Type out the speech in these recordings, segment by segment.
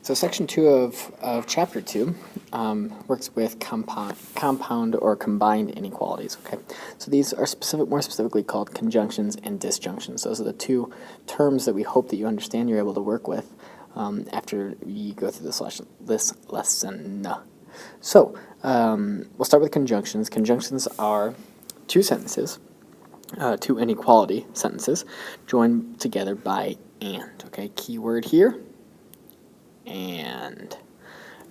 So section 2 of chapter 2 works with compound or combined inequalities. Okay, so these are more specifically called conjunctions and disjunctions. Those are the two terms that we hope that you understand you're able to work with after you go through this lesson. So we'll start with conjunctions. Conjunctions are two sentences, two inequality sentences, joined together by and. Okay, key word here. And,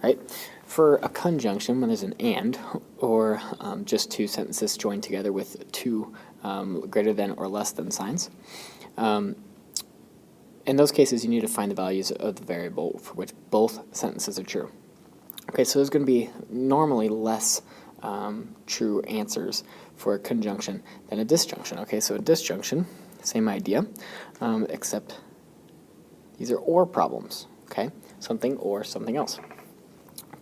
right? For a conjunction, when there's an and, or just two sentences joined together with two greater than or less than signs, in those cases, you need to find the values of the variable for which both sentences are true. Okay, so there's going to be normally less true answers for a conjunction than a disjunction. Okay, so a disjunction, same idea, except these are or problems. Okay, something or something else.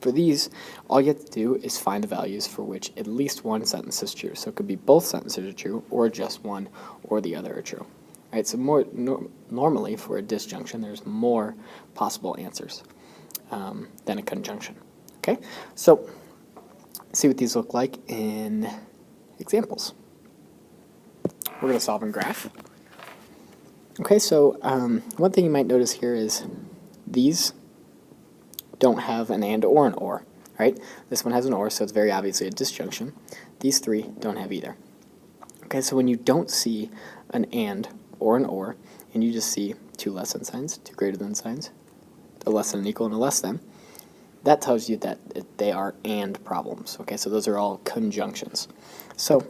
For these, all you have to do is find the values for which at least one sentence is true. So it could be both sentences are true, or just one, or the other are true. Right? So normally for a disjunction, there's more possible answers than a conjunction. Okay, so see what these look like in examples. We're going to solve in graph. Okay, so one thing you might notice here is these don't have an and or an or, right? This one has an or, so it's very obviously a disjunction. These three don't have either. Okay, so when you don't see an and or an or, and you just see two less than signs, two greater than signs, a less than, an equal, and a less than, that tells you that they are and problems. Okay, so those are all conjunctions. So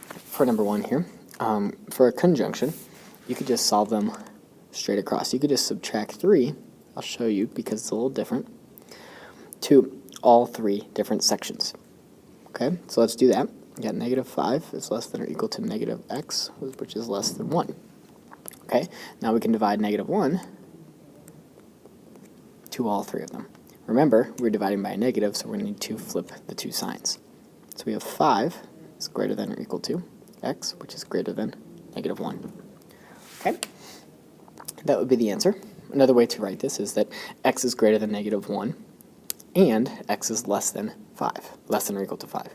for number one here, for a conjunction, you could just solve them straight across. You could just subtract 3, I'll show you because it's a little different, to all three different sections. Okay, so let's do that. We got negative 5 is less than or equal to negative x, which is less than 1. Okay, now we can divide negative 1 to all three of them. Remember, we're dividing by a negative, so we're going to need to flip the two signs. So we have 5 is greater than or equal to x, which is greater than negative 1. Okay, that would be the answer. Another way to write this is that x is greater than negative 1 and x is less than 5, less than or equal to 5.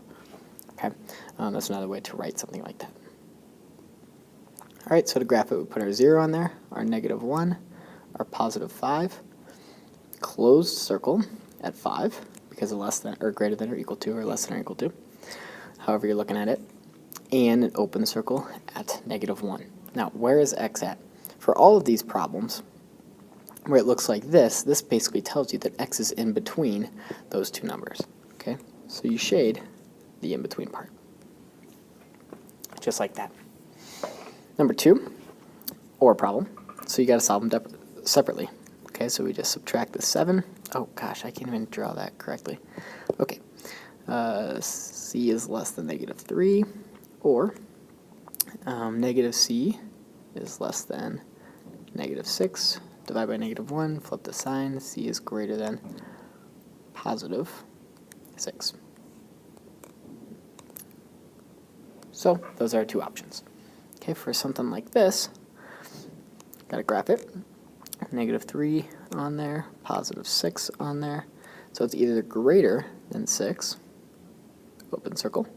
Okay, that's another way to write something like that. All right, so to graph it, we put our 0 on there, our negative 1, our positive 5, closed circle at 5 because of less than or greater than or equal to or less than or equal to, however you're looking at it, and an open circle at negative 1. Now, where is x at? For all of these problems, where it looks like this basically tells you that x is in between those two numbers. Okay, so you shade the in-between part, just like that. Number 2, or problem. So you got to solve them separately. Okay, so we just subtract the 7. Oh gosh, I can't even draw that correctly. Okay, c is less than negative 3, or negative c is less than negative 6. Divide by negative 1, flip the sign, c is greater than positive 6. So those are our two options. Okay, for something like this, got to graph it. Negative 3 on there, positive 6 on there. So it's either greater than 6, open circle,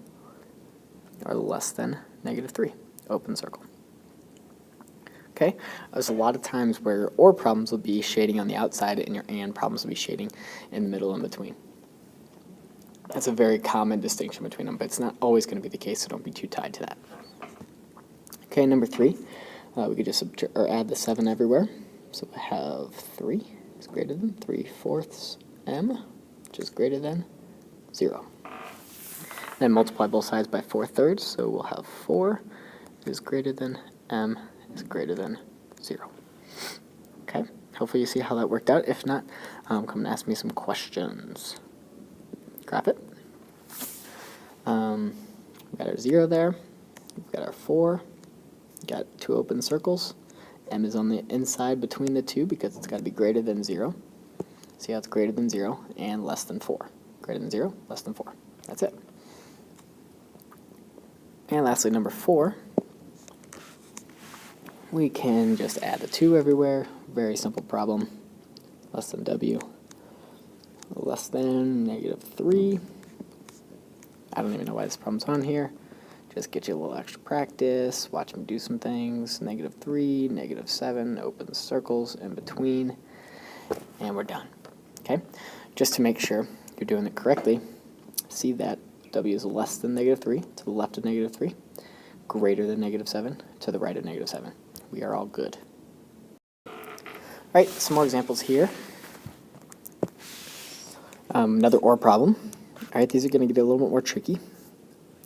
or less than negative 3, open circle. Okay, there's a lot of times where or problems will be shading on the outside and your and problems will be shading in the middle in between. That's a very common distinction between them, but it's not always going to be the case, so don't be too tied to that. Okay, number 3, we could just add the 7 everywhere. So we have 3 is greater than 3/4 m, which is greater than 0. Then multiply both sides by 4/3, so we'll have 4 is greater than m is greater than 0. Okay, hopefully you see how that worked out. If not, come and ask me some questions. Graph it. We've got our 0 there. We've got our 4. We've got two open circles. M is on the inside between the two because it's got to be greater than 0. See how it's greater than 0 and less than 4. Greater than 0, less than 4. That's it. And lastly, number 4. We can just add the 2 everywhere. Very simple problem. less than W, less than -3. I don't even know why this problem's on here. Just get you a little extra practice, watch me do some things. -3, -7, open circles in between, and we're done. Okay? Just to make sure you're doing it correctly, see that W is less than -3 to the left of -3, greater than -7 to the right of -7. We are all good. All right, some more examples here. Another OR problem. All right, these are going to get a little bit more tricky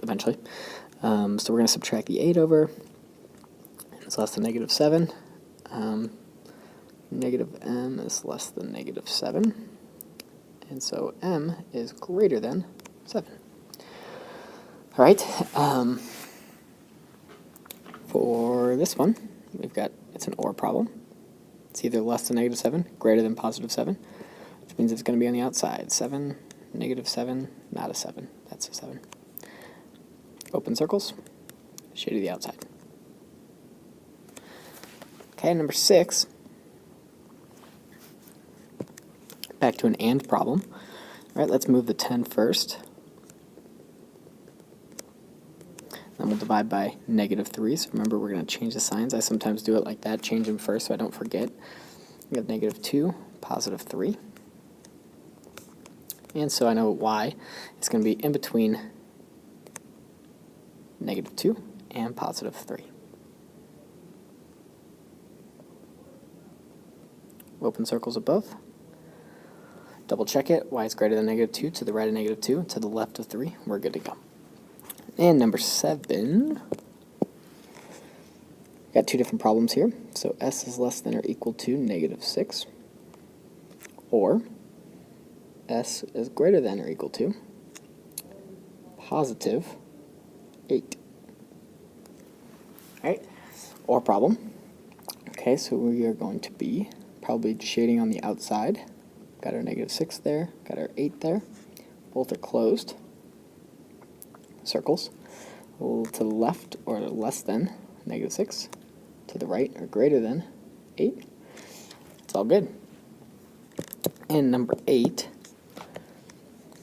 eventually. So we're going to subtract the 8 over. It's less than -7. Negative m is less than -7. And so m is greater than 7. All right. For this one, it's an OR problem. It's either less than -7, greater than +7, which means it's going to be on the outside. 7, -7, not a 7. That's a 7. Open circles, shade of the outside. Okay, number 6. Back to an AND problem. All right, let's move the 10 first. Then we'll divide by -3. So remember, we're going to change the signs. I sometimes do it like that, change them first so I don't forget. We have -2, +3. And so I know y is going to be in between -2 and +3. Open circles of both. Double check it. Y is greater than -2 to the right of -2, to the left of 3. We're good to go. And number 7. Got two different problems here. So s is less than or equal to -6. Or s is greater than or equal to +8. All right, or problem. Okay, so we are going to be probably shading on the outside. Got our -6 there, got our 8 there. Both are closed. Circles. A little to the left or less than -6. To the right or greater than 8. It's all good. And number 8,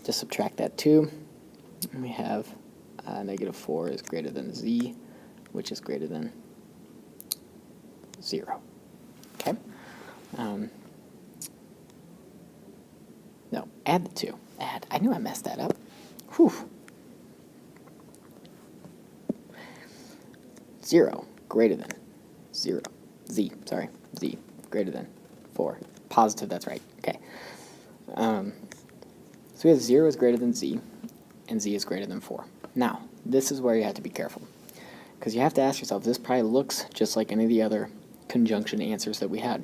just subtract that 2. And we have -4 is greater than z, which is greater than 0. Okay? No, add the 2. Add. I knew I messed that up. Whew. 0 greater than 0. Z greater than 4. Positive, that's right. Okay. So we have 0 is greater than z, and z is greater than 4. Now, this is where you have to be careful, because you have to ask yourself, this probably looks just like any of the other conjunction answers that we had.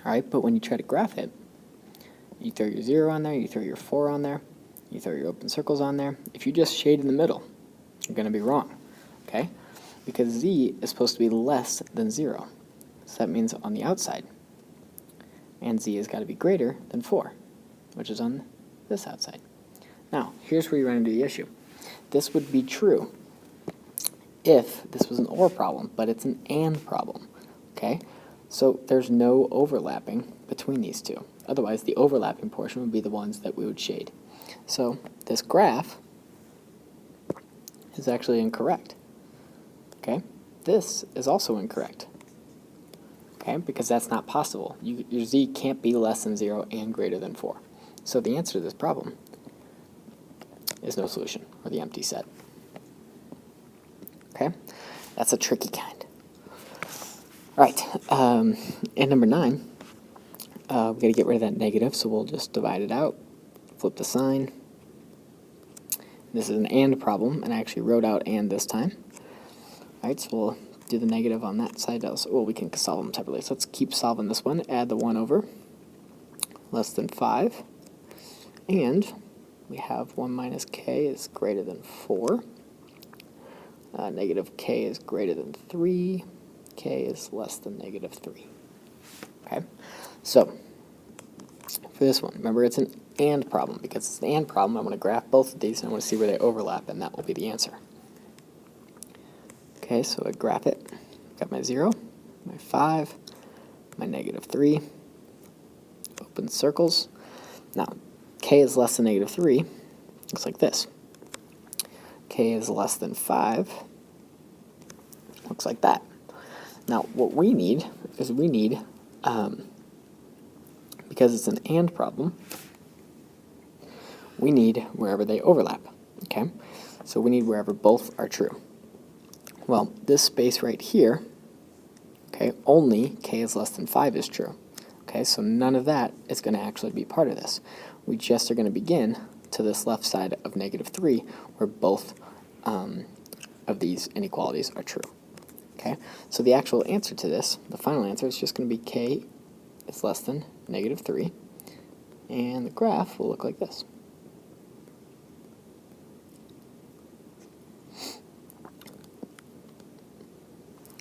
All right, but when you try to graph it, you throw your 0 on there, you throw your 4 on there, you throw your open circles on there. If you just shade in the middle, you're going to be wrong, okay? Because z is supposed to be less than 0. So that means on the outside. And z has got to be greater than 4, which is on this outside. Now, here's where you run into the issue. This would be true if this was an OR problem, but it's an AND problem, okay? So there's no overlapping between these two. Otherwise, the overlapping portion would be the ones that we would shade. So this graph is actually incorrect, okay? This is also incorrect, okay? Because that's not possible. Your z can't be less than 0 and greater than 4. So the answer to this problem is no solution, or the empty set. Okay? That's a tricky kind. All right, and number 9, we've got to get rid of that negative, so we'll just divide it out, flip the sign. This is an AND problem, and I actually wrote out AND this time. All right, so we'll do the negative on that side. Well, we can solve them separately. So let's keep solving this one. Add the 1 over, less than 5. And we have 1 minus k is greater than 4. Negative k is greater than 3. K is less than -3. Okay? So, for this one, remember it's an AND problem. Because it's an AND problem, I'm going to graph both of these and I want to see where they overlap, and that will be the answer. Okay, so I graph it. Got my 0, my 5, my -3. open circles. Now, k is less than negative 3, looks like this. K is less than 5, looks like that. Now, what we need is because it's an AND problem, we need wherever they overlap, okay? So we need wherever both are true. Well, this space right here, okay, only k is less than 5 is true. Okay, so none of that is going to actually be part of this. We just are going to begin to this left side of negative 3 where both of these inequalities are true. Okay, so the actual answer to this, the final answer, is just going to be k is less than negative 3, and the graph will look like this.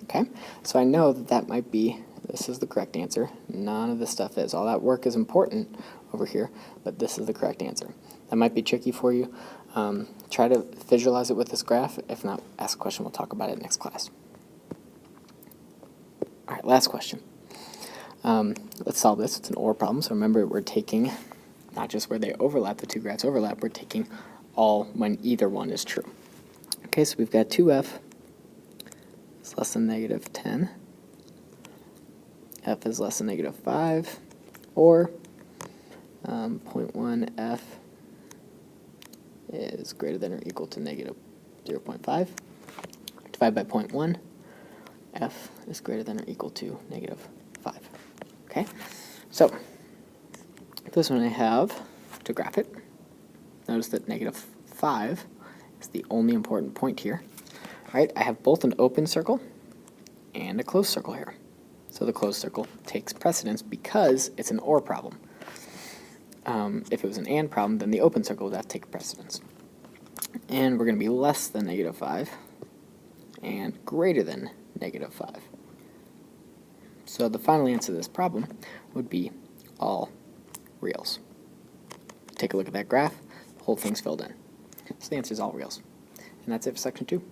Okay, so I know that that might be, this is the correct answer. None of this stuff is. All that work is important over here, but this is the correct answer. That might be tricky for you. Try to visualize it with this graph. If not, ask a question. We'll talk about it next class. All right, last question. Let's solve this. It's an OR problem, so remember we're taking not just where they overlap, the two graphs overlap, we're taking all when either one is true. Okay, so we've got 2f is less than negative 10, f is less than negative 5, or 0.1f is greater than or equal to negative 0.5. Divide by 0.1, f is greater than or equal to negative 5. Okay, so this one I have to graph it. Notice that negative 5 is the only important point here. All right, I have both an open circle and a closed circle here. So the closed circle takes precedence because it's an OR problem. If it was an AND problem, then the open circle would have to take precedence. And we're going to be less than negative 5 and greater than negative 5. So the final answer to this problem would be all reals. Take a look at that graph. The whole thing's filled in. So the answer is all reals. And that's it for section 2.